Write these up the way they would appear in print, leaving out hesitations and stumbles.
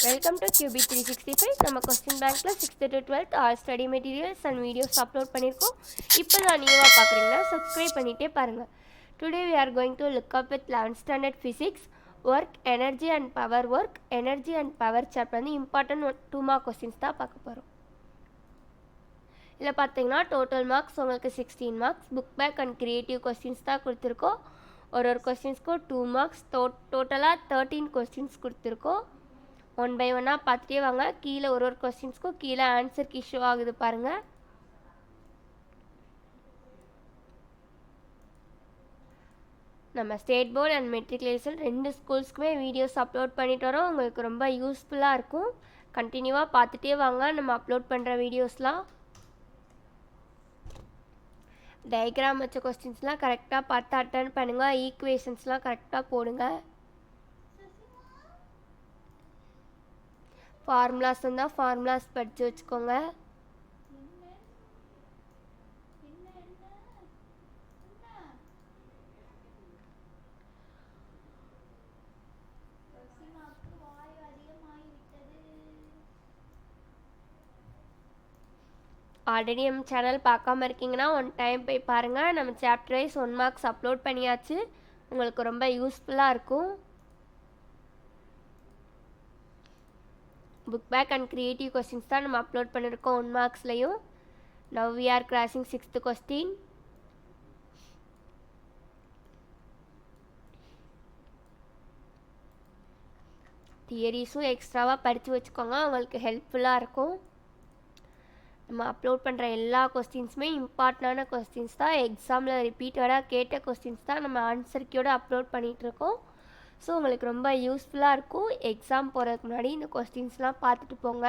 Welcome to QB 365. நம்ம question பேங்க்ல 6th to 12th all study materials and videos upload பண்ணியிருக்கோம். இப்போ தான் நியூவாக பார்க்குறீங்கன்னா சப்ஸ்கிரைப் பண்ணிகிட்டே பாருங்கள். Today we are going to look up with 11th standard physics work energy and power work energy and power chapter வந்து important 2 mark questions தான் பார்க்க போகிறோம். இதில் பார்த்தீங்கன்னா டோட்டல் மார்க்ஸ் உங்களுக்கு 16 marks. Book back and creative questions தான் கொடுத்துருக்கோம். ஒரு கொஸ்டின்ஸ்க்கும் 2 மார்க்ஸ். டோட்டலாக 13 கொஸ்டின்ஸ் கொடுத்துருக்கோம். 1 by 1 பார்த்துட்டே வாங்க. கீழே ஒரு கொஸ்டின்ஸ்க்கும் கீழே ஆன்சர் கீ ஷோ ஆகுது பாருங்கள். நம்ம ஸ்டேட் போர்டு அண்ட் மெட்ரிகுலேஷன் 2 ஸ்கூல்ஸ்க்குமே வீடியோஸ் அப்லோட் பண்ணிட்டு வரோம். உங்களுக்கு ரொம்ப யூஸ்ஃபுல்லாக இருக்கும். கண்டினியூவாக பார்த்துட்டே வாங்க நம்ம அப்லோட் பண்ணுற வீடியோஸ்லாம். டயக்ராம் வச்ச கொஸ்டின்ஸ்லாம் கரெக்டாக பார்த்து அட்டன் பண்ணுங்கள். ஈக்குவேஷன்ஸ்லாம் கரெக்டாக போடுங்க. ஃபார்முலாஸ் இருந்தால் ஃபார்முலாஸ் படித்து வச்சுக்கோங்க. ஆல்ரெடி நம்ம சேனல் பார்க்காம இருக்கீங்கன்னா ஒன் டைம் போய் பாருங்கள். நம்ம சாப்டர் வைஸ் 1 மார்க்ஸ் அப்லோட் பண்ணியாச்சு. உங்களுக்கு ரொம்ப யூஸ்ஃபுல்லாக இருக்கும். Book back and creative questions தான் நம்ம அப்லோட் பண்ணியிருக்கோம் 1 மார்க்ஸ்லையும். Now we are crossing 6th question. தியரிஸும் எக்ஸ்ட்ராவாக படித்து வச்சுக்கோங்க, உங்களுக்கு ஹெல்ப்ஃபுல்லாக இருக்கும். நம்ம அப்லோட் பண்ணுற எல்லா கொஸ்டின்ஸுமே இம்பார்ட்டண்டான கொஸ்டின்ஸ் தான். எக்ஸாமில் ரிப்பீட்டடாக கேட்ட கொஸ்டின்ஸ் தான் நம்ம ஆன்சர் கீயோடு அப்லோட் பண்ணிகிட்ருக்கோம். ஸோ உங்களுக்கு ரொம்ப யூஸ்ஃபுல்லாக இருக்கும். எக்ஸாம் போகிறதுக்கு முன்னாடி இந்த கொஸ்டின்ஸ்லாம் பார்த்துட்டு போங்க.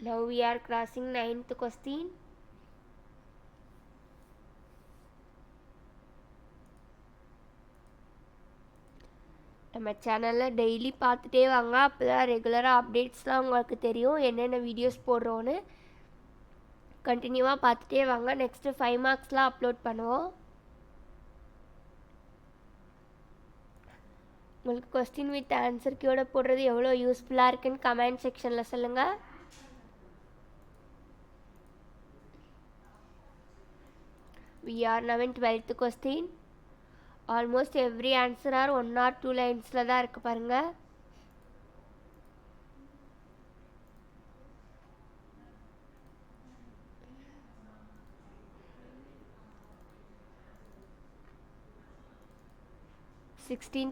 Now we are crossing 9th question. நம்ம சேனலில் டெய்லி பார்த்துட்டே வாங்க. அப்போ தான் ரெகுலராக அப்டேட்ஸ்லாம் உங்களுக்கு தெரியும், என்னென்ன வீடியோஸ் போடுறோன்னு. கண்டினியூவாக பார்த்துட்டே வாங்க. நெக்ஸ்ட்டு 5 மார்க்ஸ்லாம் அப்லோட் பண்ணுவோம். உங்களுக்கு கொஸ்டின் வித் ஆன்சர் கீயோட போடுறது எவ்வளோ யூஸ்ஃபுல்லாக இருக்குன்னு கமெண்ட் செக்ஷனில் சொல்லுங்கள். We are now in 12th question. Almost every answer are 1 or 2 லைன்ஸில் தான் இருக்குது பாருங்கள்.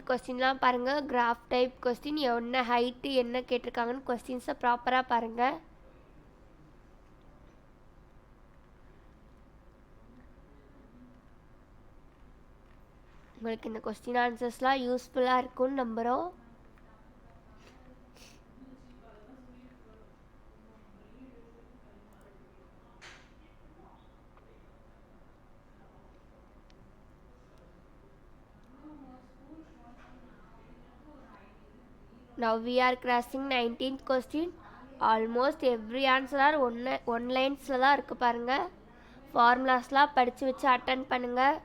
கொஸ்டின்லாம் பாருங்கள். கிராஃப் டைப் கொஸ்டின், என்ன ஹைட்டு என்ன கேட்டிருக்காங்கன்னு கொஸ்டின்ஸை ப்ராப்பராக பாருங்கள். உங்களுக்கு இந்த கொஸ்டின் ஆன்சர்ஸ்லாம் யூஸ்ஃபுல்லாக இருக்கும்னு நம்புகிறோம். Now we are crossing 19th question. Almost every answer are 1 லைன்ஸில் தான் இருக்குது பாருங்கள். ஃபார்முலாஸ்லாம் படித்து வச்சு அட்டன் பண்ணுங்கள்.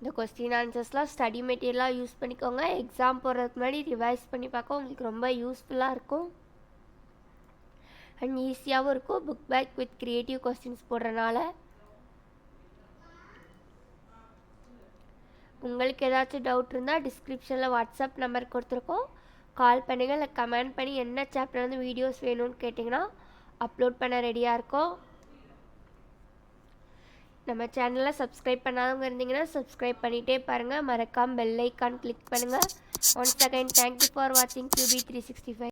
இந்த கொஸ்டின் ஆன்சர்ஸ்லாம் ஸ்டடி மெட்டீரியலாக யூஸ் பண்ணிக்கோங்க. எக்ஸாம் போடுறதுக்கு முன்னாடி ரிவைஸ் பண்ணி பார்க்க உங்களுக்கு ரொம்ப யூஸ்ஃபுல்லாக இருக்கும் அண்ட் ஈஸியாகவும் இருக்கும். Book back with creative questions போடுறனால. உங்களுக்கு ஏதாச்சும் டவுட் இருந்தால் டிஸ்கிரிப்ஷனில் வாட்ஸ்அப் நம்பர் கொடுத்துருக்கோம், கால் பண்ணுங்கள். இல்லை கமெண்ட் பண்ணி என்ன சாப்டர்லேருந்து வீடியோஸ் வேணும்னு கேட்டிங்கன்னா அப்லோட் பண்ண ரெடியாக இருக்கோம். நம்ம சேனலை சப்ஸ்கிரைப் பண்ணாதவங்க இருந்தீங்கன்னா சப்ஸ்கிரைப் பண்ணிகிட்டே பாருங்கள். மறக்காமல் பெல் ஐக்கான் கிளிக் பண்ணுங்கள். ஒன்ஸ் அகைன் தேங்க்யூ ஃபார் வாட்சிங் QB 365.